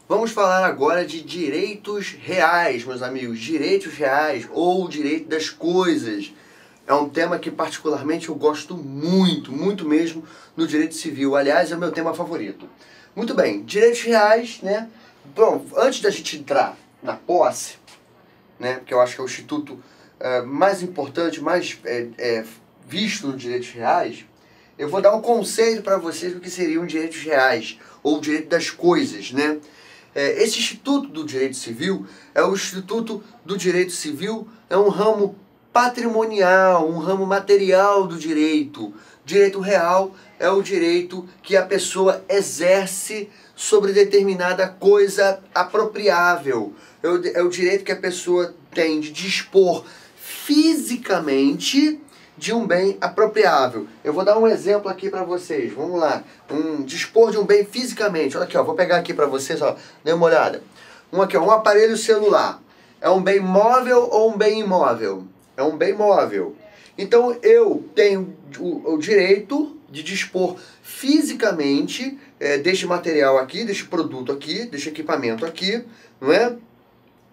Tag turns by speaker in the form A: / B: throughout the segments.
A: Vamos falar agora de direitos reais, meus amigos. Direitos reais ou direito das coisas. É um tema que particularmente eu gosto muito, muito mesmo no direito civil. Aliás, é o meu tema favorito. Muito bem, direitos reais, né? Bom, antes da gente entrar na posse, né? Que eu acho que é o instituto mais importante, mais visto nos direitos reais, eu vou dar um conceito para vocês do que seriam direitos reais ou direito das coisas, né? Esse Instituto do Direito Civil é o Instituto do Direito Civil, é um ramo patrimonial, um ramo material do direito. Direito real é o direito que a pessoa exerce sobre determinada coisa apropriável. É o direito que a pessoa tem de dispor fisicamente de um bem apropriável. Eu vou dar um exemplo aqui para vocês. Vamos lá. Dispor de um bem fisicamente. Olha aqui, ó. Vou pegar aqui para vocês, ó. Dê uma olhada. Aqui, ó, um aparelho celular. É um bem móvel ou um bem imóvel? É um bem móvel. Então eu tenho o direito de dispor fisicamente deste material aqui, deste produto aqui, deste equipamento aqui, não é?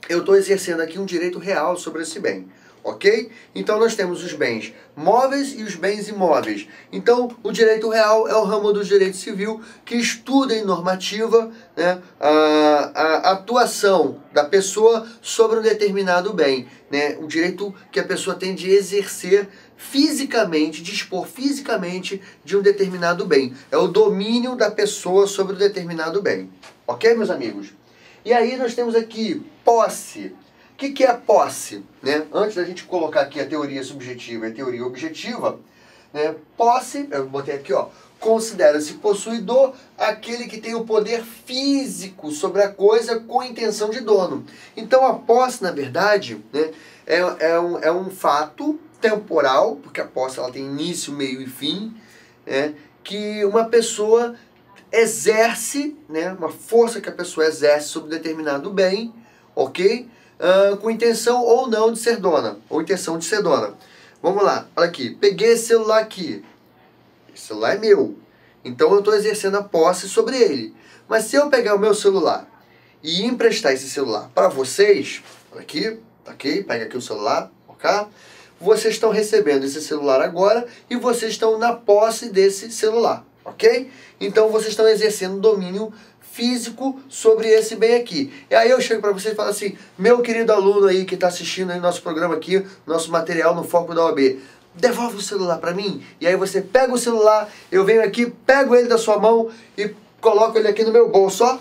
A: Eu estou exercendo aqui um direito real sobre esse bem. Ok? Então nós temos os bens móveis e os bens imóveis. Então o direito real é o ramo do direito civil que estuda em normativa, né, a atuação da pessoa sobre um determinado bem, né, o direito que a pessoa tem de exercer fisicamente, dispor fisicamente de um determinado bem. É o domínio da pessoa sobre um determinado bem. Ok, meus amigos? E aí nós temos aqui posse. O que é a posse? Né? Antes da gente colocar aqui a teoria subjetiva e a teoria objetiva, né? Posse, eu botei aqui, ó, considera-se possuidor aquele que tem o poder físico sobre a coisa com intenção de dono. Então a posse, na verdade, né, é um fato temporal, porque a posse ela tem início, meio e fim, né, que uma pessoa exerce, né, uma força que a pessoa exerce sobre determinado bem, ok? Com intenção ou não de ser dona, ou intenção de ser dona. Vamos lá, olha aqui, peguei esse celular aqui, esse celular é meu, então eu estou exercendo a posse sobre ele. Mas se eu pegar o meu celular e emprestar esse celular para vocês, olha aqui, ok, pega aqui o celular, ok? Vocês estão recebendo esse celular agora e vocês estão na posse desse celular, ok? Então vocês estão exercendo domínio físico sobre esse bem aqui. E aí eu chego para você e falo assim, meu querido aluno aí que está assistindo aí nosso programa aqui, nosso material no Foco da OAB, devolve o celular para mim. E aí você pega o celular, eu venho aqui, pego ele da sua mão e coloco ele aqui no meu bolso, ó.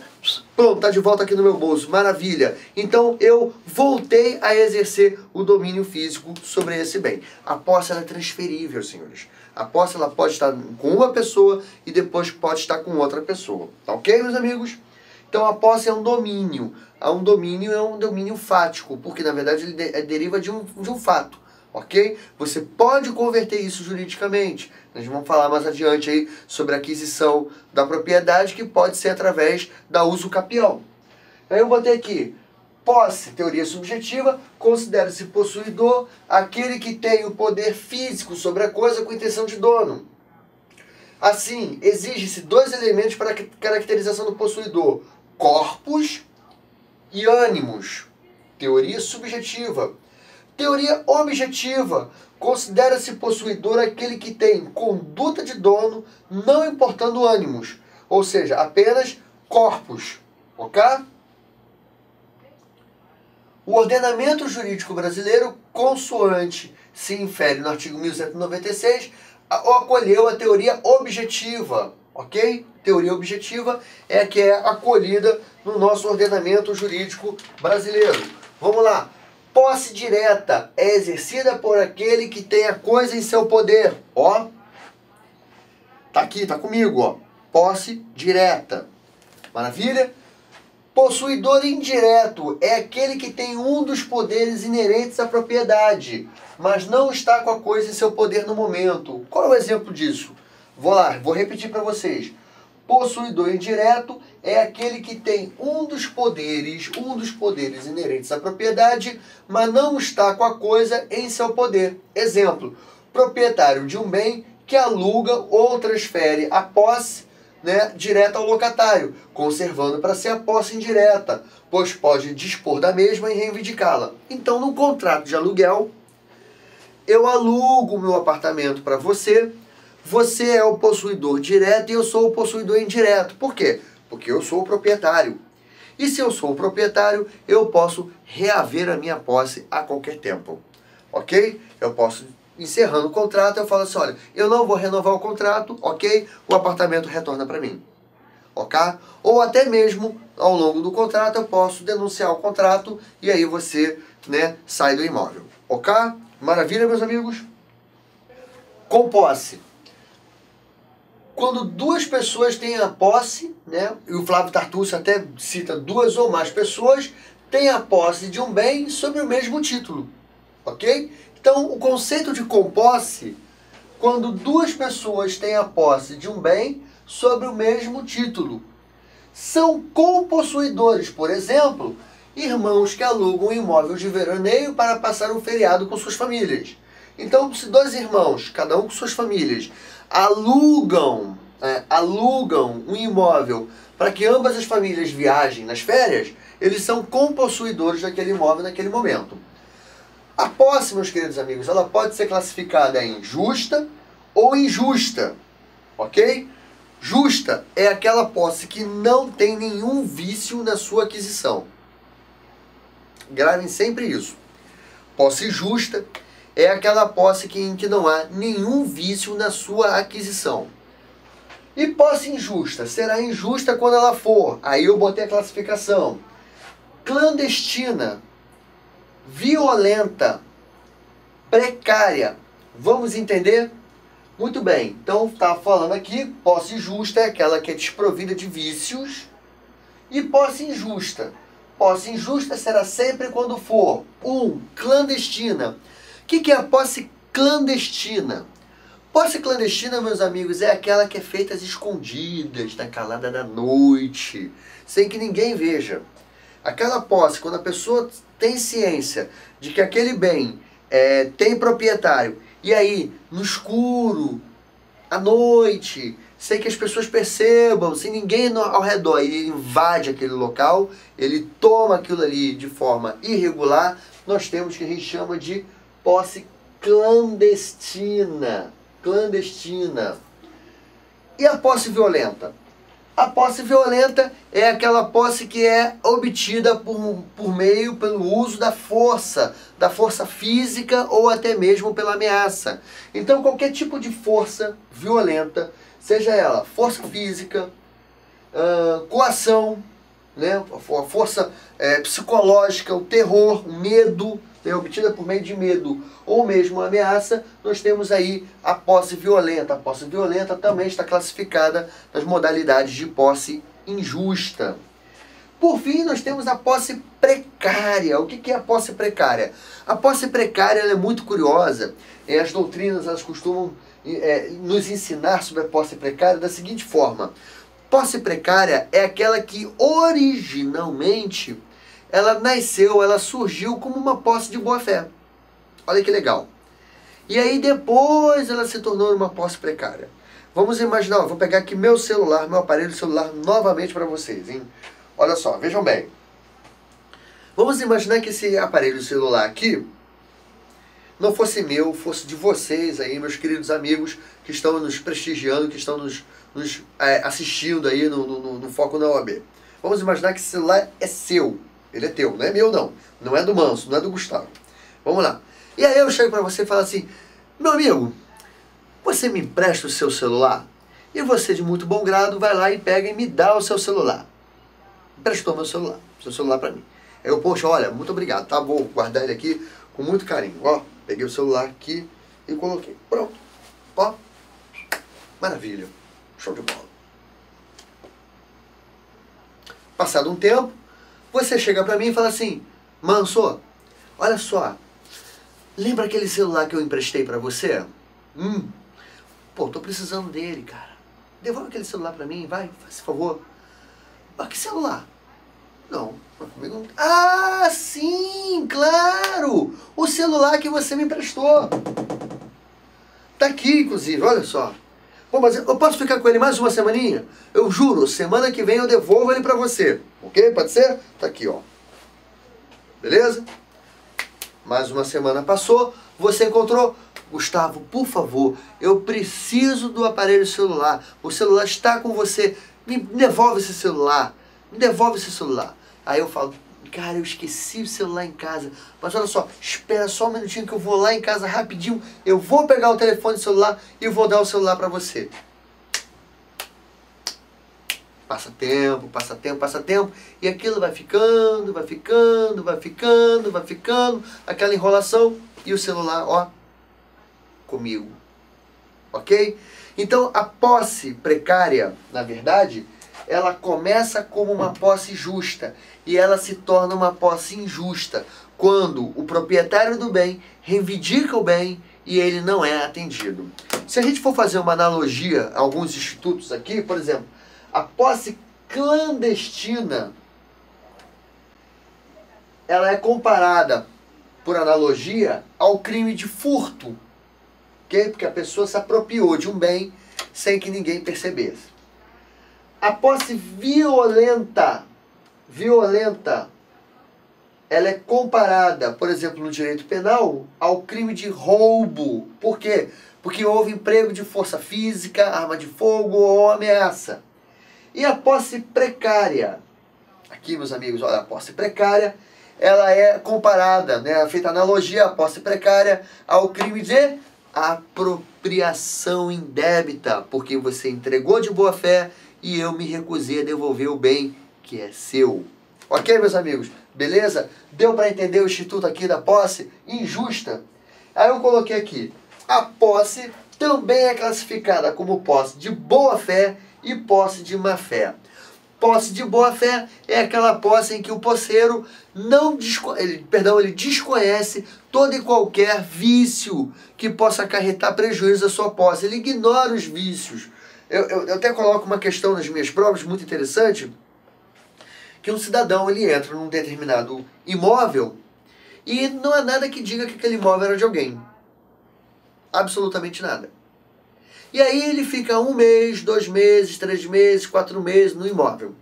A: Pronto, tá de volta aqui no meu bolso, maravilha. Então eu voltei a exercer o domínio físico sobre esse bem. A posse ela é transferível, senhores. A posse ela pode estar com uma pessoa e depois pode estar com outra pessoa. Tá ok, meus amigos? Então a posse é um domínio. É um domínio fático, porque na verdade ele deriva de um fato. Ok? Você pode converter isso juridicamente. Nós vamos falar mais adiante aí sobre a aquisição da propriedade, que pode ser através da uso capião. Aí eu botei aqui, posse, teoria subjetiva, considera-se possuidor aquele que tem o poder físico sobre a coisa com intenção de dono. Assim, exige-se dois elementos para a caracterização do possuidor, corpus e ânimos. Teoria subjetiva. Teoria objetiva. Considera-se possuidor aquele que tem conduta de dono, não importando ânimos, ou seja, apenas corpus, ok? O ordenamento jurídico brasileiro, consoante se infere no artigo 1196, acolheu a teoria objetiva, ok? Teoria objetiva é a que é acolhida no nosso ordenamento jurídico brasileiro. Vamos lá. Posse direta é exercida por aquele que tem a coisa em seu poder. Ó, tá aqui, tá comigo, ó. Posse direta. Maravilha? Possuidor indireto é aquele que tem um dos poderes inerentes à propriedade, mas não está com a coisa em seu poder no momento. Qual é o exemplo disso? Vou lá, vou repetir para vocês. Possuidor indireto é aquele que tem um dos poderes inerentes à propriedade, mas não está com a coisa em seu poder. Exemplo, proprietário de um bem que aluga ou transfere a posse, né, direta ao locatário, conservando para si a posse indireta, pois pode dispor da mesma e reivindicá-la. Então, no contrato de aluguel, eu alugo o meu apartamento para você, você é o possuidor direto e eu sou o possuidor indireto. Por quê? Porque eu sou o proprietário. E se eu sou o proprietário, eu posso reaver a minha posse a qualquer tempo. Ok? Eu posso, encerrando o contrato, eu falo assim, olha, eu não vou renovar o contrato, ok? O apartamento retorna para mim. Ok? Ou até mesmo, ao longo do contrato, eu posso denunciar o contrato e aí você, né, sai do imóvel. Ok? Maravilha, meus amigos? Com posse. Quando duas pessoas têm a posse, né, e o Flávio Tartucci até cita duas ou mais pessoas, têm a posse de um bem sobre o mesmo título, ok? Então, o conceito de composse, quando duas pessoas têm a posse de um bem sobre o mesmo título. São compossuidores, por exemplo, irmãos que alugam um imóvel de veraneio para passar um feriado com suas famílias. Então, se dois irmãos, cada um com suas famílias, alugam um imóvel para que ambas as famílias viajem nas férias, eles são compossuidores daquele imóvel naquele momento. A posse, meus queridos amigos, ela pode ser classificada em justa ou injusta, ok? Justa é aquela posse que não tem nenhum vício na sua aquisição. Gravem sempre isso. Posse justa é aquela posse em que não há nenhum vício na sua aquisição. E posse injusta será injusta quando ela for, aí eu botei a classificação, clandestina, violenta, precária. Vamos entender? Muito bem, então está falando aqui, posse justa é aquela que é desprovida de vícios, e posse injusta. Posse injusta será sempre quando for, clandestina. O que é a posse clandestina? Posse clandestina, meus amigos, é aquela que é feita às escondidas, na calada da noite, sem que ninguém veja. Aquela posse, quando a pessoa tem ciência de que aquele bem tem proprietário, e aí, no escuro, à noite, sem que as pessoas percebam, sem ninguém ao redor, ele invade aquele local, ele toma aquilo ali de forma irregular, nós temos o que a gente chama de posse clandestina. Clandestina. E a posse violenta? A posse violenta é aquela posse que é obtida pelo uso da força física ou até mesmo pela ameaça. Então qualquer tipo de força violenta, seja ela força física, coação, né, a força psicológica, o terror, o medo, obtida por meio de medo ou mesmo ameaça, nós temos aí a posse violenta. A posse violenta também está classificada nas modalidades de posse injusta. Por fim, nós temos a posse precária. O que é a posse precária? A posse precária ela é muito curiosa. As doutrinas elas costumam nos ensinar sobre a posse precária da seguinte forma. Posse precária é aquela que originalmente ela surgiu como uma posse de boa-fé. Olha que legal. E aí depois ela se tornou uma posse precária. Vamos imaginar, vou pegar aqui meu celular, meu aparelho celular novamente para vocês, hein? Olha só, vejam bem. Vamos imaginar que esse aparelho celular aqui não fosse meu, fosse de vocês aí, meus queridos amigos que estão nos prestigiando, que estão nos assistindo aí no Foco na OAB. Vamos imaginar que esse celular é seu. Ele é teu, não é meu não. Não é do Manso, não é do Gustavo. Vamos lá. E aí eu chego para você e falo assim, meu amigo, você me empresta o seu celular? E você de muito bom grado vai lá e pega e me dá o seu celular. Emprestou meu celular, seu celular para mim. Aí eu, poxa, olha, muito obrigado, tá? Vou guardar ele aqui com muito carinho. Ó, peguei o celular aqui e coloquei. Pronto. Ó, maravilha. Show de bola. Passado um tempo, você chega pra mim e fala assim, Manso, olha só, lembra aquele celular que eu emprestei pra você? Pô, tô precisando dele, cara. Devolve aquele celular pra mim, vai, faz esse favor. Ah, que celular? Não, comigo não. Ah, sim, claro! O celular que você me emprestou. Tá aqui, inclusive, olha só. Pô, mas eu posso ficar com ele mais uma semaninha? Eu juro, semana que vem eu devolvo ele pra você. Ok? Pode ser? Tá aqui, ó. Beleza? Mais uma semana passou, você encontrou. Gustavo, por favor, eu preciso do aparelho celular. O celular está com você. Me devolve esse celular. Me devolve esse celular. Aí eu falo, cara, eu esqueci o celular em casa. Mas olha só, espera só um minutinho que eu vou lá em casa rapidinho. Eu vou pegar o telefone celular e vou dar o celular para você. Passa tempo, passa tempo, passa tempo. E aquilo vai ficando, vai ficando, vai ficando, vai ficando. Aquela enrolação e o celular, ó, comigo. Ok? Então a posse precária, na verdade, ela começa como uma posse justa e ela se torna uma posse injusta quando o proprietário do bem reivindica o bem e ele não é atendido. Se a gente for fazer uma analogia a alguns institutos aqui, por exemplo, a posse clandestina, ela é comparada, por analogia, ao crime de furto, okay? Porque a pessoa se apropriou de um bem sem que ninguém percebesse. A posse violenta, ela é comparada, por exemplo, no direito penal, ao crime de roubo. Por quê? Porque houve emprego de força física, arma de fogo ou ameaça. E a posse precária, aqui meus amigos, olha, a posse precária, ela é comparada, né, feita analogia à posse precária ao crime de apropriação indébita, porque você entregou de boa fé e eu me recusei a devolver o bem que é seu. Ok, meus amigos? Beleza? Deu para entender o instituto aqui da posse injusta? Aí eu coloquei aqui, a posse também é classificada como posse de boa fé e posse de má fé. Posse de boa fé é aquela posse em que o posseiro ele desconhece todo e qualquer vício que possa acarretar prejuízo à sua posse. Ele ignora os vícios. Eu até coloco uma questão nas minhas provas muito interessante, que um cidadão ele entra num determinado imóvel e não há nada que diga que aquele imóvel era de alguém. Absolutamente nada. E aí ele fica 1 mês, 2 meses, 3 meses, 4 meses no imóvel.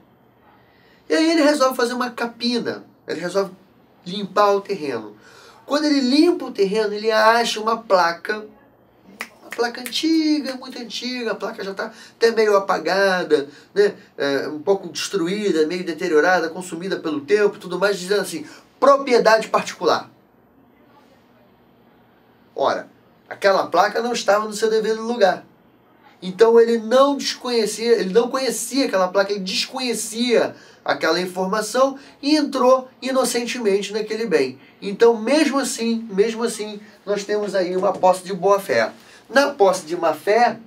A: E aí ele resolve fazer uma capina. Ele resolve limpar o terreno. Quando ele limpa o terreno, ele acha uma placa antiga, muito antiga, a placa já está até meio apagada, né? Um pouco destruída, meio deteriorada, consumida pelo tempo, tudo mais, dizendo assim, propriedade particular. Ora, aquela placa não estava no seu devido lugar. Então ele não conhecia aquela placa, ele desconhecia aquela informação e entrou inocentemente naquele bem. Então, mesmo assim, nós temos aí uma posse de boa fé. Na posse de má fé,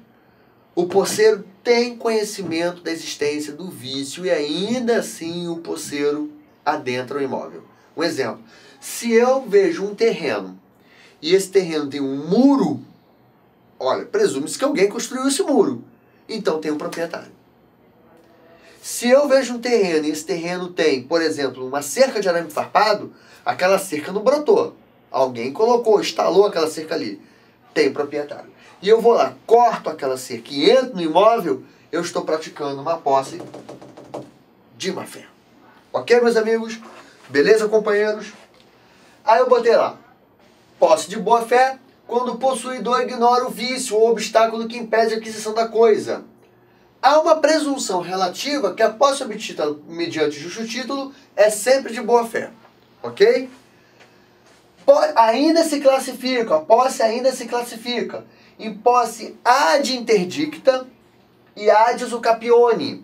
A: o posseiro tem conhecimento da existência do vício e ainda assim o posseiro adentra o imóvel. Um exemplo, se eu vejo um terreno e esse terreno tem um muro, olha, presume-se que alguém construiu esse muro, então tem um proprietário. Se eu vejo um terreno e esse terreno tem, por exemplo, uma cerca de arame farpado, aquela cerca não brotou. Alguém colocou, instalou aquela cerca ali. Tem proprietário. E eu vou lá, corto aquela cerca e entro no imóvel, eu estou praticando uma posse de má fé. Ok, meus amigos? Beleza, companheiros? Aí eu botei lá, posse de boa fé, quando o possuidor ignora o vício ou obstáculo que impede a aquisição da coisa. Há uma presunção relativa que a posse obtida mediante justo título é sempre de boa fé. Ok? Ainda se classifica, a posse ainda se classifica em posse ad interdicta e ad usucapione.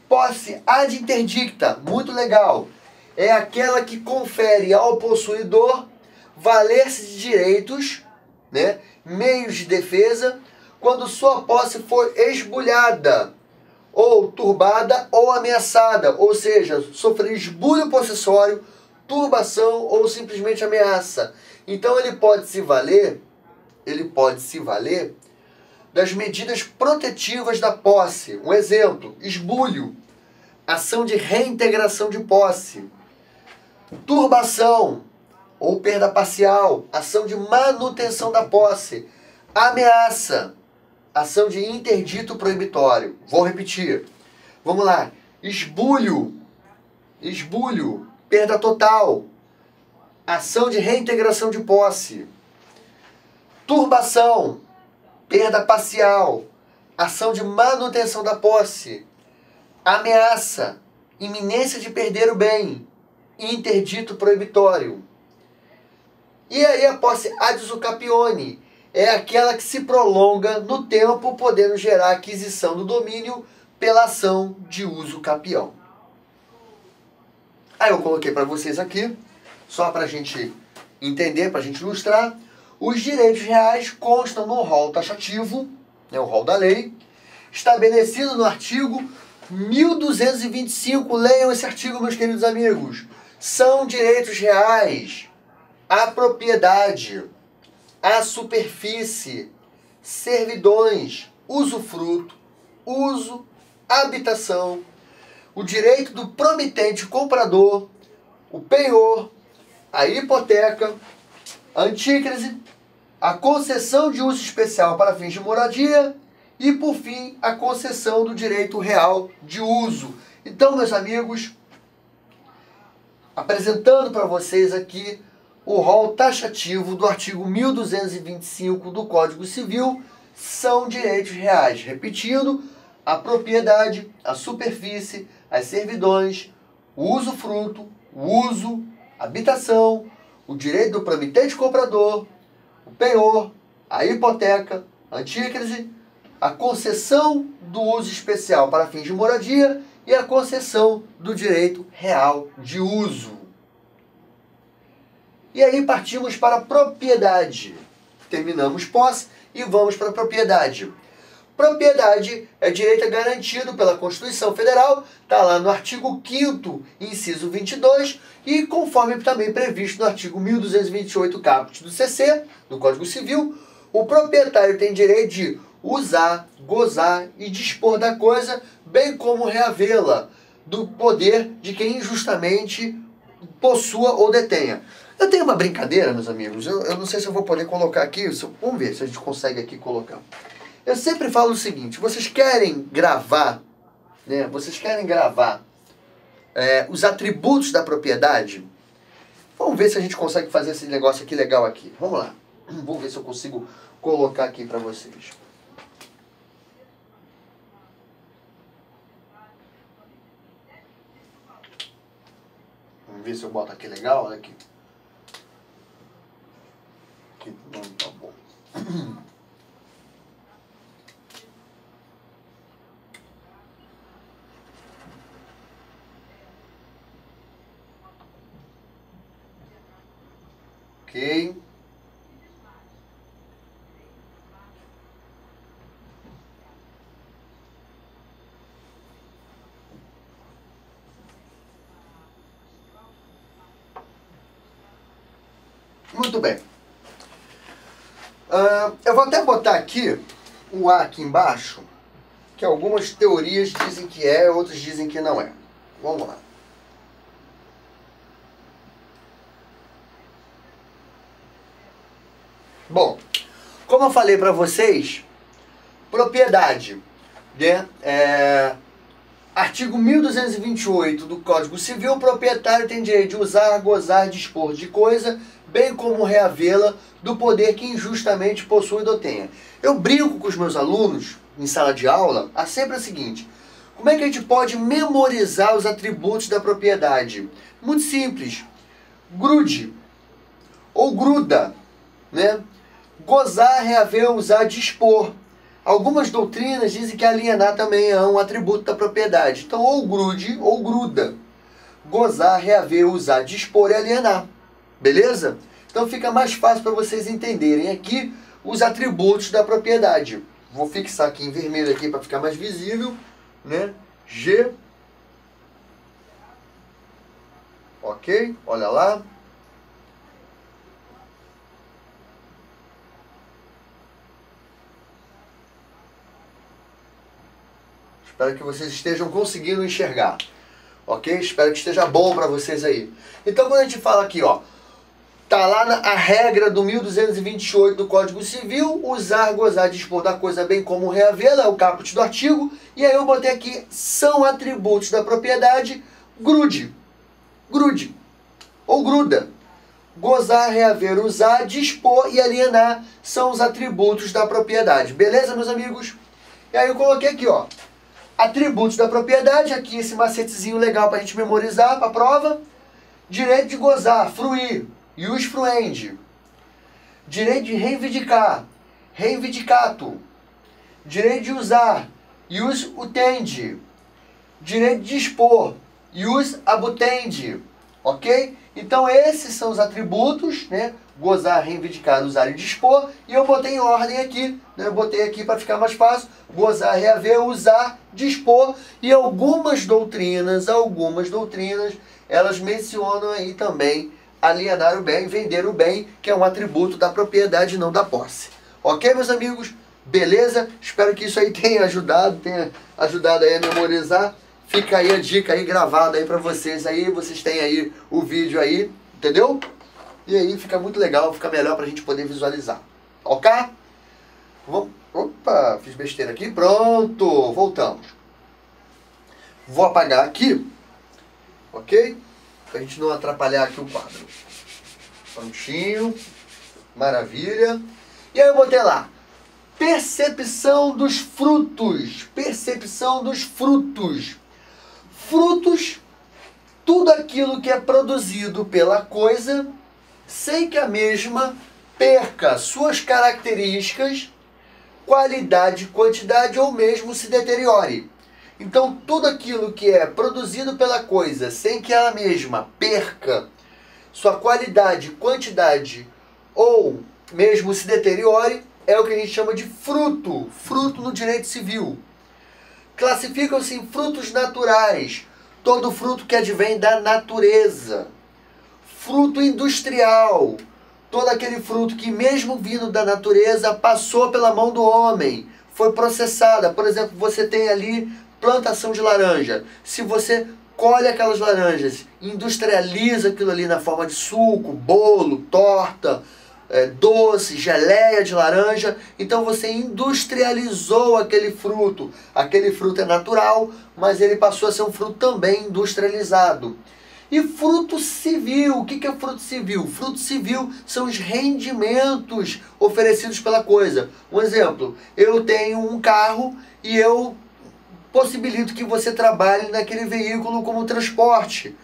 A: Posse ad interdicta, muito legal, é aquela que confere ao possuidor valer-se de direitos, né, meios de defesa, quando sua posse for esbulhada, ou turbada, ou ameaçada, ou seja, sofrer esbulho possessório, turbação ou simplesmente ameaça. Então ele pode se valer das medidas protetivas da posse. Um exemplo, esbulho, ação de reintegração de posse, turbação ou perda parcial, ação de manutenção da posse, Ameaça, ação de interdito proibitório. Vou repetir. Vamos lá. Esbulho, perda total. Ação de reintegração de posse. Turbação, perda parcial. Ação de manutenção da posse. Ameaça, iminência de perder o bem. Interdito proibitório. E aí a posse ad usucapione é aquela que se prolonga no tempo, podendo gerar aquisição do domínio pela ação de uso capião. Aí eu coloquei para vocês aqui, só para a gente entender, para a gente ilustrar, os direitos reais constam no rol taxativo, né, o rol da lei, estabelecido no artigo 1225. Leiam esse artigo, meus queridos amigos. São direitos reais a propriedade, a superfície, servidões, usufruto, uso, habitação, o direito do promitente comprador, o penhor, a hipoteca, a antícrase, a concessão de uso especial para fins de moradia e, por fim, a concessão do direito real de uso. Então, meus amigos, apresentando para vocês aqui o rol taxativo do artigo 1225 do Código Civil, são direitos reais. Repetindo, a propriedade, a superfície, as servidões, o usufruto, o uso, a habitação, o direito do promitente comprador, o penhor, a hipoteca, a antícrase, a concessão do uso especial para fins de moradia e a concessão do direito real de uso. E aí partimos para a propriedade. Terminamos posse e vamos para a propriedade. Propriedade é direito garantido pela Constituição Federal, está lá no artigo 5º, inciso 22, e conforme também previsto no artigo 1228, caput do CC, do Código Civil, o proprietário tem direito de usar, gozar e dispor da coisa, bem como reavê-la do poder de quem injustamente possua ou detenha. Eu tenho uma brincadeira, meus amigos, eu não sei se eu vou poder colocar aqui, vamos ver se a gente consegue aqui colocar. Eu sempre falo o seguinte, vocês querem gravar, né? Vocês querem gravar os atributos da propriedade? Vamos ver se a gente consegue fazer esse negócio aqui legal aqui. Vamos lá. Vou ver se eu consigo colocar aqui para vocês. Vamos ver se eu boto aqui legal, olha aqui. Aqui não tá bom. Ok. Muito bem. Eu vou até botar aqui o A aqui embaixo, que algumas teorias dizem que é, outras dizem que não é. Vamos lá. Bom, como eu falei para vocês, propriedade, né? Artigo 1228 do Código Civil, o proprietário tem direito de usar, gozar, dispor de coisa, bem como reavê-la do poder que injustamente possui ou tenha. Eu brinco com os meus alunos, em sala de aula, sempre o seguinte: como é que a gente pode memorizar os atributos da propriedade? Muito simples. Grude ou gruda, né? Gozar, reaver, usar, dispor. Algumas doutrinas dizem que alienar também é um atributo da propriedade. Então, ou grude ou gruda. Gozar, reaver, usar, dispor e alienar. Beleza? Então fica mais fácil para vocês entenderem aqui os atributos da propriedade. Vou fixar aqui em vermelho aqui para ficar mais visível, né? G. Ok? Olha lá. Espero que vocês estejam conseguindo enxergar. Ok? Espero que esteja bom para vocês aí. Então, quando a gente fala aqui, ó, Tá lá a regra do 1228 do Código Civil, usar, gozar, dispor da coisa bem como reavê-la, é o caput do artigo. E aí eu botei aqui, são atributos da propriedade, grude, ou gruda. Gozar, reaver, usar, dispor e alienar são os atributos da propriedade. Beleza, meus amigos? E aí eu coloquei aqui, ó, atributos da propriedade, aqui esse macetezinho legal pra gente memorizar pra prova. Direito de gozar, fruir, ius fruendi. Direito de reivindicar, reivindicato. Direito de usar, ius utendi. Direito de dispor, ius abutendi. Ok? Então esses são os atributos, né? Gozar, reivindicar, usar e dispor. E eu botei em ordem aqui, né? Eu botei aqui para ficar mais fácil. Gozar, reaver, usar, dispor. E algumas doutrinas, elas mencionam aí também alienar o bem, vender o bem, que é um atributo da propriedade, não da posse. Ok, meus amigos? Beleza? Espero que isso aí tenha ajudado aí a memorizar. Fica aí a dica aí gravada aí pra vocês aí, vocês têm aí o vídeo aí, entendeu? E aí fica muito legal, fica melhor pra gente poder visualizar. Ok? Opa, fiz besteira aqui. Pronto, voltamos. Vou apagar aqui, ok? Pra gente não atrapalhar aqui o quadro. Prontinho, maravilha. E aí eu botei lá, percepção dos frutos. Percepção dos frutos. Frutos, tudo aquilo que é produzido pela coisa, sem que a mesma perca suas características, qualidade, quantidade ou mesmo se deteriore. Então, tudo aquilo que é produzido pela coisa, sem que ela mesma perca sua qualidade, quantidade ou mesmo se deteriore, é o que a gente chama de fruto. Fruto no direito civil. Classificam-se em frutos naturais, todo fruto que advém da natureza. Fruto industrial, todo aquele fruto que mesmo vindo da natureza passou pela mão do homem, foi processada. Por exemplo, você tem ali plantação de laranja. Se você colhe aquelas laranjas, industrializa aquilo ali na forma de suco, bolo, torta, doce, geleia de laranja, então você industrializou aquele fruto. Aquele fruto é natural, mas ele passou a ser um fruto também industrializado. E fruto civil, o que é fruto civil? Fruto civil são os rendimentos oferecidos pela coisa. Um exemplo, eu tenho um carro e eu possibilito que você trabalhe naquele veículo como transporte.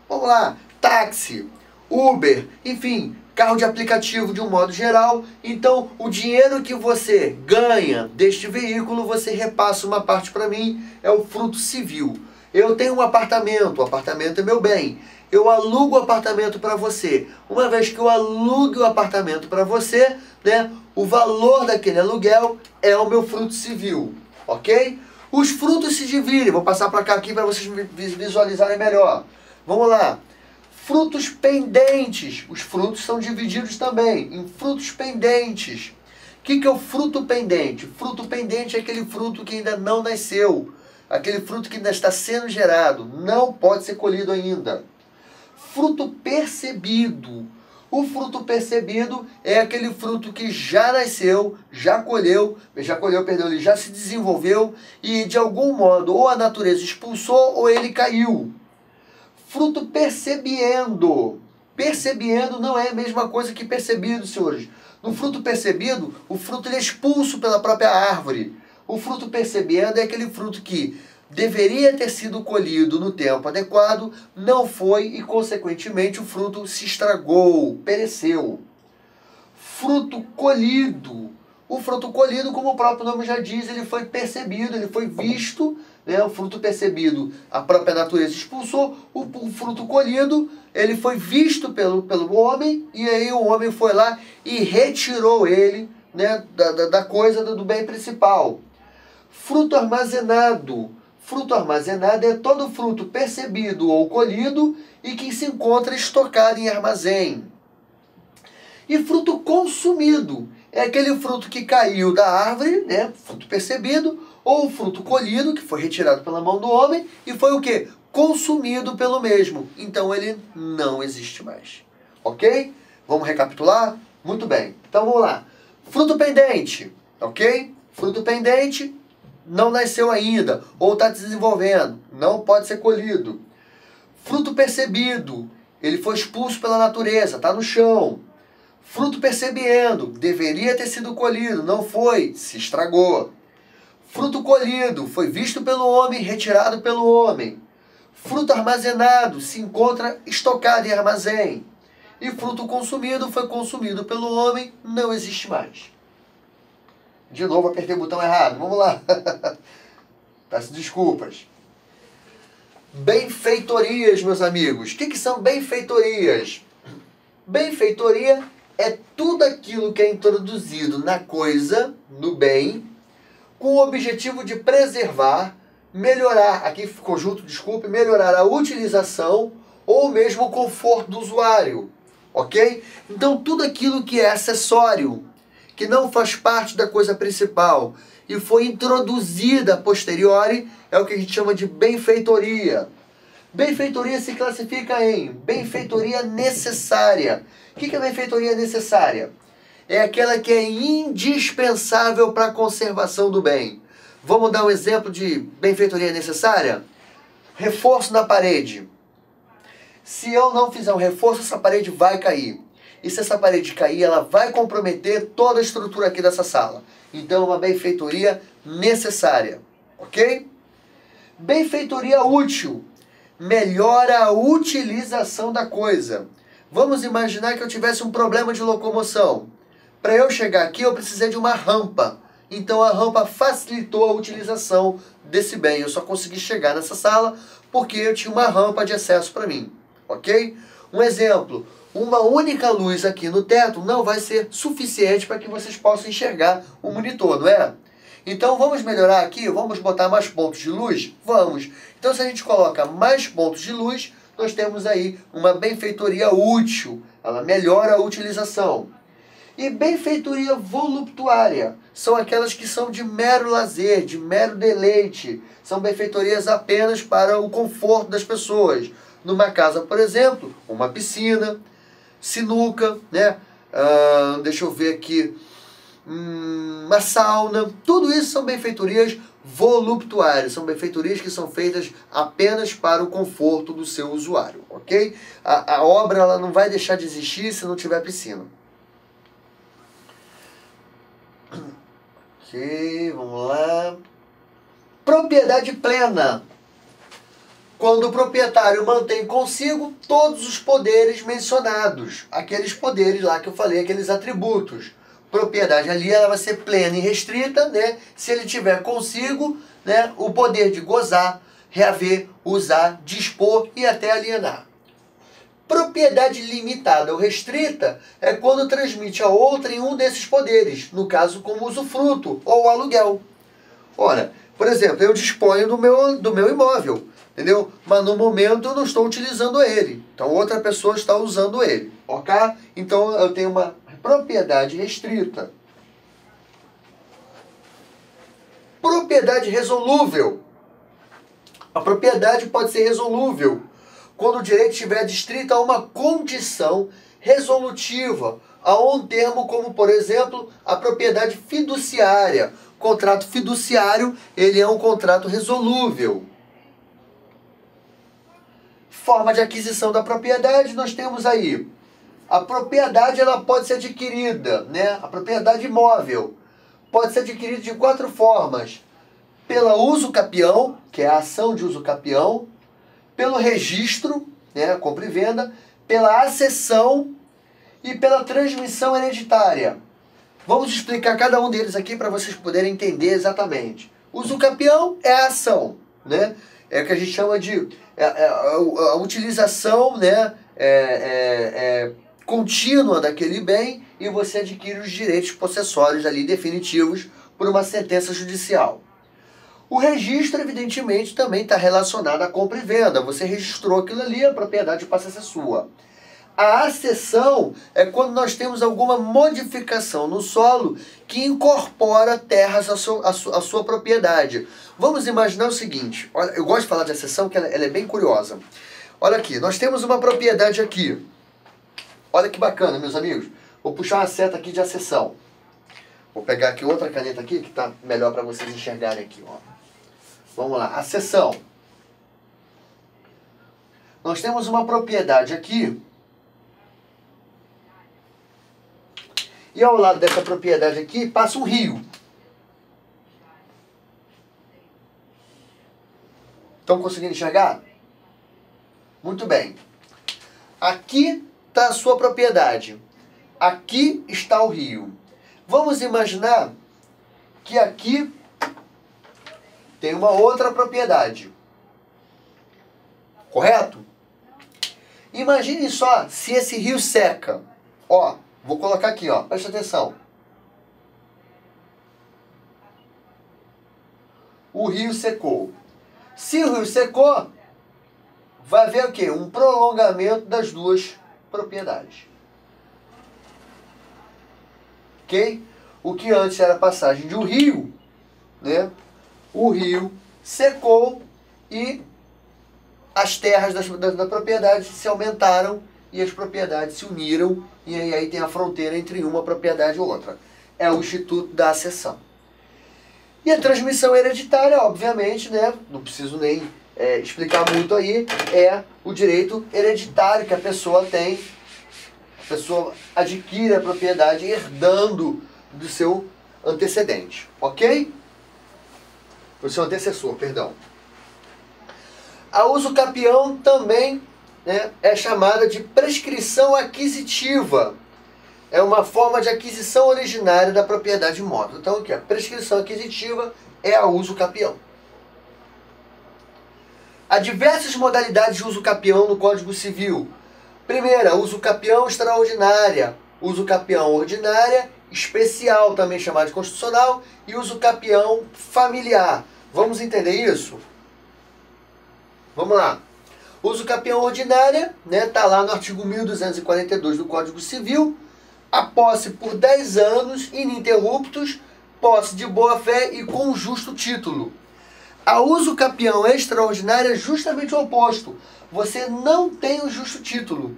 A: Vamos lá, táxi, Uber, enfim, carro de aplicativo de um modo geral. Então, o dinheiro que você ganha deste veículo, você repassa uma parte para mim, é o fruto civil. Eu tenho um apartamento, o apartamento é meu bem. Eu alugo o apartamento para você. Uma vez que eu alugue o apartamento para você, né, o valor daquele aluguel é o meu fruto civil, ok? Os frutos se dividem, vou passar para cá aqui para vocês visualizarem melhor. Vamos lá. Frutos pendentes, os frutos são divididos também em frutos pendentes. O que é o fruto pendente? Fruto pendente é aquele fruto que ainda não nasceu, aquele fruto que ainda está sendo gerado, não pode ser colhido ainda. Fruto percebido. O fruto percebido é aquele fruto que já nasceu, ele já se desenvolveu e de algum modo ou a natureza expulsou ou ele caiu. Fruto percebiendo. Percebiendo não é a mesma coisa que percebido, senhores. No fruto percebido, o fruto ele é expulso pela própria árvore. O fruto percebiendo é aquele fruto que deveria ter sido colhido no tempo adequado, não foi e, consequentemente, o fruto se estragou, pereceu. Fruto colhido. O fruto colhido, como o próprio nome já diz, ele foi percebido, ele foi visto, né? O fruto percebido, a própria natureza expulsou. O fruto colhido, ele foi visto pelo homem, e aí o homem foi lá e retirou ele, né, da coisa, do bem principal. Fruto armazenado. Fruto armazenado é todo fruto percebido ou colhido e que se encontra estocado em armazém. E fruto consumido é aquele fruto que caiu da árvore, né, fruto percebido, ou fruto colhido, que foi retirado pela mão do homem e foi o quê? Consumido pelo mesmo. Então ele não existe mais. Ok? Vamos recapitular? Muito bem. Então vamos lá. Fruto pendente, ok? Fruto pendente não nasceu ainda, ou está desenvolvendo, não pode ser colhido. Fruto percebido, ele foi expulso pela natureza, está no chão. Fruto percebendo, deveria ter sido colhido, não foi, se estragou. Fruto colhido, foi visto pelo homem, retirado pelo homem. Fruto armazenado, se encontra estocado em armazém. E fruto consumido, foi consumido pelo homem, não existe mais. De novo, apertei o botão errado, vamos lá. Peço desculpas. Benfeitorias, meus amigos. O que são benfeitorias? Benfeitoria é tudo aquilo que é introduzido na coisa, no bem, com o objetivo de preservar, melhorar, aqui conjunto, desculpe, melhorar a utilização ou mesmo o conforto do usuário, ok? Então tudo aquilo que é acessório, que não faz parte da coisa principal e foi introduzida a posteriori, é o que a gente chama de benfeitoria. Benfeitoria se classifica em benfeitoria necessária. O que é benfeitoria necessária? É aquela que é indispensável para a conservação do bem. Vamos dar um exemplo de benfeitoria necessária? Reforço na parede. Se eu não fizer um reforço, essa parede vai cair. E se essa parede cair, ela vai comprometer toda a estrutura aqui dessa sala. Então, é uma benfeitoria necessária. Ok? Benfeitoria útil. Melhora a utilização da coisa. Vamos imaginar que eu tivesse um problema de locomoção. Para eu chegar aqui, eu precisei de uma rampa. Então, a rampa facilitou a utilização desse bem. Eu só consegui chegar nessa sala porque eu tinha uma rampa de acesso para mim. Ok? Um exemplo. Uma única luz aqui no teto não vai ser suficiente para que vocês possam enxergar o monitor, não é? Então vamos melhorar aqui, vamos botar mais pontos de luz? Vamos. Então se a gente coloca mais pontos de luz, nós temos aí uma benfeitoria útil. Ela melhora a utilização. E benfeitoria voluptuária são aquelas que são de mero lazer, de mero deleite. São benfeitorias apenas para o conforto das pessoas. Numa casa, por exemplo, uma piscina, sinuca, né? Deixa eu ver aqui, uma sauna, tudo isso são benfeitorias voluptuárias, são benfeitorias que são feitas apenas para o conforto do seu usuário, ok? A obra ela não vai deixar de existir se não tiver piscina. Ok, vamos lá. Propriedade plena. Quando o proprietário mantém consigo todos os poderes mencionados, aqueles poderes lá que eu falei, aqueles atributos. Propriedade ali ela vai ser plena e restrita, né? Se ele tiver consigo, né, o poder de gozar, reaver, usar, dispor e até alienar. Propriedade limitada ou restrita é quando transmite a outrem um desses poderes, no caso como usufruto ou aluguel. Ora, por exemplo, eu disponho do meu imóvel, entendeu? Mas no momento eu não estou utilizando ele. Então outra pessoa está usando ele, ok? Então eu tenho uma propriedade restrita. Propriedade resolúvel. A propriedade pode ser resolúvel quando o direito estiver adstrito a uma condição resolutiva, a um termo como, por exemplo, a propriedade fiduciária. O contrato fiduciário, ele é um contrato resolúvel. Forma de aquisição da propriedade, nós temos aí. A propriedade ela pode ser adquirida, né? A propriedade imóvel pode ser adquirida de 4 formas. Pela uso capião, que é a ação de uso capião, pelo registro, né, compra e venda, pela acessão e pela transmissão hereditária. Vamos explicar cada um deles aqui para vocês poderem entender exatamente. Uso capião é a ação, né? É o que a gente chama de a utilização, né, contínua daquele bem e você adquire os direitos possessórios ali definitivos por uma sentença judicial. O registro, evidentemente, também está relacionado à compra e venda. Você registrou aquilo ali, a propriedade passa a ser sua. A acessão é quando nós temos alguma modificação no solo que incorpora terras à sua propriedade. Vamos imaginar o seguinte, olha, eu gosto de falar de acessão, que ela é bem curiosa. Olha aqui, nós temos uma propriedade aqui. Olha que bacana, meus amigos. Vou puxar uma seta aqui de acessão. Vou pegar aqui outra caneta aqui, que está melhor para vocês enxergarem aqui. Ó. Vamos lá, acessão. Nós temos uma propriedade aqui. E ao lado dessa propriedade aqui passa um rio. Estão conseguindo enxergar? Muito bem. Aqui está a sua propriedade. Aqui está o rio. Vamos imaginar que aqui tem uma outra propriedade. Correto? Imagine só se esse rio seca. Ó, vou colocar aqui, ó. Presta atenção. O rio secou. Se o rio secou, vai haver o quê? Um prolongamento das duas propriedades. Ok? O que antes era a passagem de um rio, né? O rio secou e as terras da propriedade se aumentaram e as propriedades se uniram e aí tem a fronteira entre uma propriedade e outra. É o Instituto da Acessão. E a transmissão hereditária, obviamente, né? Não preciso nem explicar muito aí, é o direito hereditário que a pessoa tem. A pessoa adquire a propriedade herdando do seu antecedente, ok? Do seu antecessor, perdão. A usucapião também, né, é chamada de prescrição aquisitiva. É uma forma de aquisição originária da propriedade imóvel. Então, o que é? Prescrição aquisitiva é a usucapião. Há diversas modalidades de usucapião no Código Civil. Primeira, usucapião extraordinária, usucapião ordinária, especial, também chamada de constitucional, e usucapião familiar. Vamos entender isso? Vamos lá. Usucapião ordinária, né, tá lá no artigo 1242 do Código Civil. A posse por 10 anos, ininterruptos, posse de boa-fé e com justo título. A usucapião extraordinária é justamente o oposto. Você não tem o justo título.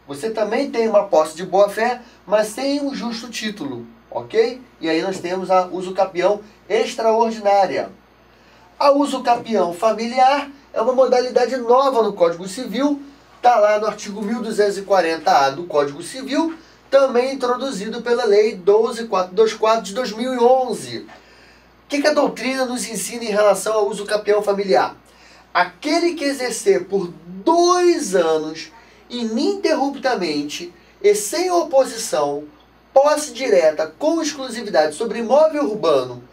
A: Você também tem uma posse de boa-fé, mas sem um justo título, ok? E aí nós temos a usucapião extraordinária. A usucapião familiar é uma modalidade nova no Código Civil, está lá no artigo 1240-A do Código Civil, também introduzido pela Lei 12424 de 2011. O que a doutrina nos ensina em relação ao usucapião familiar? Aquele que exercer por 2 anos, ininterruptamente e sem oposição, posse direta com exclusividade sobre imóvel urbano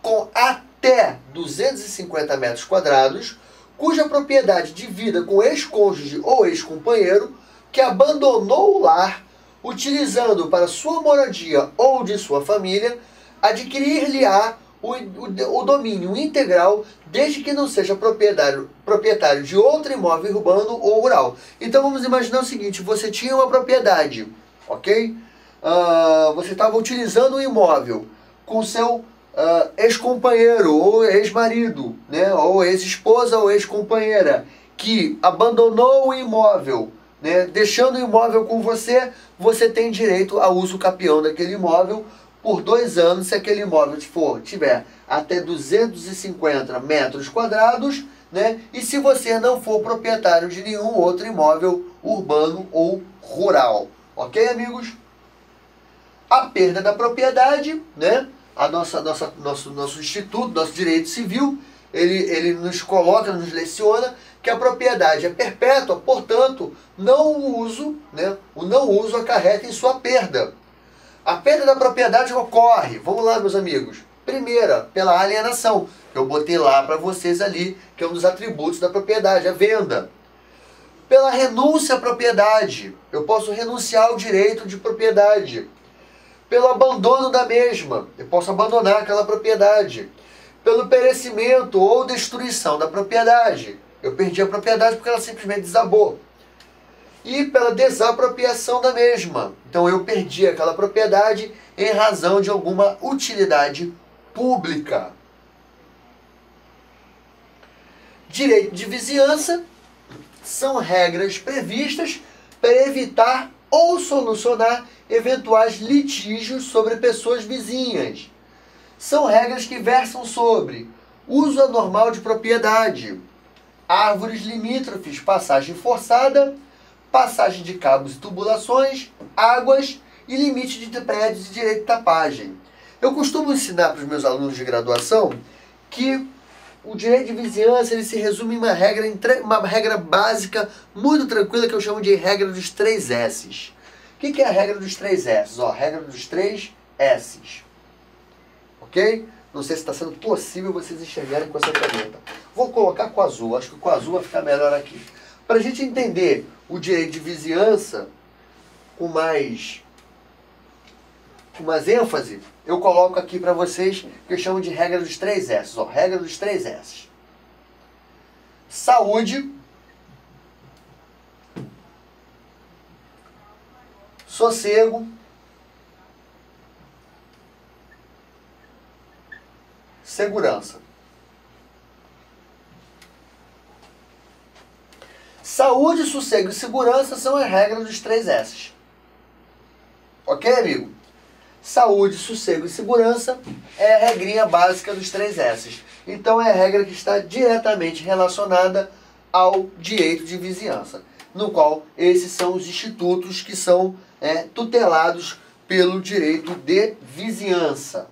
A: com até 250 metros quadrados, cuja propriedade divida com ex-cônjuge ou ex-companheiro, que abandonou o lar, utilizando para sua moradia ou de sua família, adquirir-lhe-á o domínio integral, desde que não seja proprietário de outro imóvel urbano ou rural. Então vamos imaginar o seguinte, você tinha uma propriedade, ok? Você estava utilizando um imóvel com seu ex-companheiro ou ex-marido, né? Ou ex-esposa ou ex-companheira, que abandonou o imóvel, né? Deixando o imóvel com você, você tem direito ao usucapião daquele imóvel por 2 anos, se aquele imóvel tiver até 250 metros quadrados, né? E se você não for proprietário de nenhum outro imóvel urbano ou rural. Ok, amigos? A perda da propriedade, né? Nosso instituto, nosso direito civil, ele nos coloca, nos leciona que a propriedade é perpétua, portanto, o não uso acarreta em sua perda. A perda da propriedade ocorre, vamos lá, meus amigos, primeira, pela alienação, que eu botei lá para vocês ali, que é um dos atributos da propriedade, a venda. Pela renúncia à propriedade, eu posso renunciar ao direito de propriedade. Pelo abandono da mesma, eu posso abandonar aquela propriedade. Pelo perecimento ou destruição da propriedade, eu perdi a propriedade porque ela simplesmente desabou. E pela desapropriação da mesma. Então eu perdi aquela propriedade em razão de alguma utilidade pública. Direito de vizinhança são regras previstas para evitar ou solucionar eventuais litígios sobre pessoas vizinhas. São regras que versam sobre uso anormal de propriedade, árvores limítrofes, passagem forçada, passagem de cabos e tubulações, águas e limite de prédios e direito de tapagem. Eu costumo ensinar para os meus alunos de graduação que o direito de vizinhança ele se resume em uma regra básica, muito tranquila, que eu chamo de regra dos 3 S's. O que é a regra dos 3 S's? Ó, regra dos 3 S's. Ok? Não sei se está sendo possível vocês enxergarem com essa caneta. Vou colocar com azul, acho que com azul vai ficar melhor aqui. Para a gente entender o direito de vizinhança com mais ênfase, eu coloco aqui para vocês que eu chamo de regra dos 3 S's. Ó, regra dos 3 S's. Saúde, sossego, segurança. Saúde, sossego e segurança são as regras dos 3 S's. Ok, amigo? Saúde, sossego e segurança é a regrinha básica dos 3 S's. Então é a regra que está diretamente relacionada ao direito de vizinhança, no qual esses são os institutos que são tutelados pelo direito de vizinhança.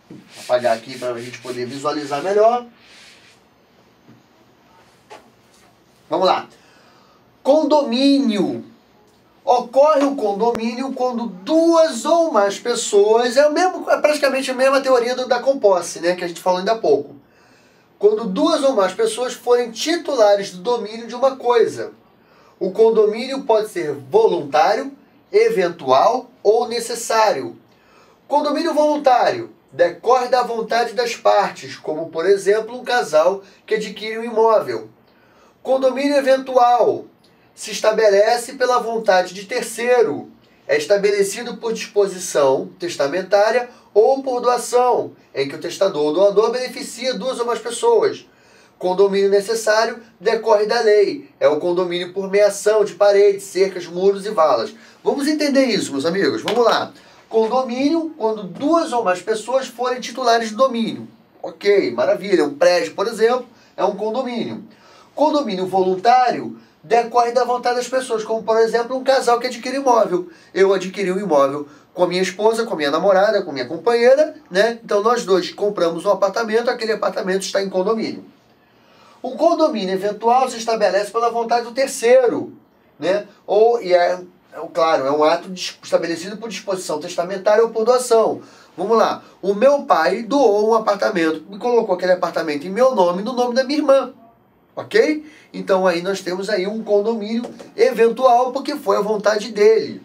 A: Vou apagar aqui para a gente poder visualizar melhor. Vamos lá. Condomínio. Ocorre o condomínio quando 2 ou mais pessoas, é praticamente a mesma teoria da composse, né, que a gente falou ainda há pouco. Quando 2 ou mais pessoas forem titulares do domínio de uma coisa. O condomínio pode ser voluntário, eventual ou necessário. Condomínio voluntário decorre da vontade das partes, como, por exemplo, um casal que adquire um imóvel. Condomínio eventual se estabelece pela vontade de terceiro. É estabelecido por disposição testamentária ou por doação, em que o testador ou doador beneficia 2 ou mais pessoas. Condomínio necessário decorre da lei. É o condomínio por meação de paredes, cercas, muros e valas. Vamos entender isso, meus amigos. Vamos lá. Condomínio, quando 2 ou mais pessoas forem titulares do domínio. Ok, maravilha. Um prédio, por exemplo, é um condomínio. Condomínio voluntário decorre da vontade das pessoas, como, por exemplo, um casal que adquire imóvel. Eu adquiri um imóvel com a minha esposa, com a minha namorada, com a minha companheira, né? Então, nós dois compramos um apartamento, aquele apartamento está em condomínio. Um condomínio eventual se estabelece pela vontade do terceiro, né? Claro, é um ato estabelecido por disposição testamentária ou por doação. Vamos lá. O meu pai doou um apartamento e colocou aquele apartamento em meu nome e no nome da minha irmã. Ok? Então aí nós temos aí um condomínio eventual porque foi a vontade dele.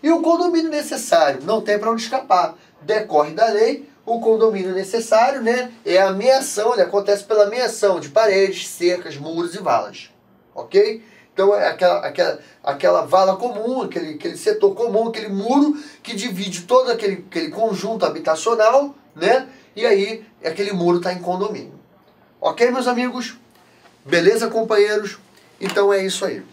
A: E o condomínio necessário, não tem para onde escapar. Decorre da lei, o condomínio necessário, né, é a meação, ele acontece pela meação de paredes, cercas, muros e valas. Ok? Então é aquela vala comum, aquele setor comum, aquele muro que divide todo aquele conjunto habitacional, né? E aí aquele muro está em condomínio. Ok, meus amigos? Beleza, companheiros? Então é isso aí.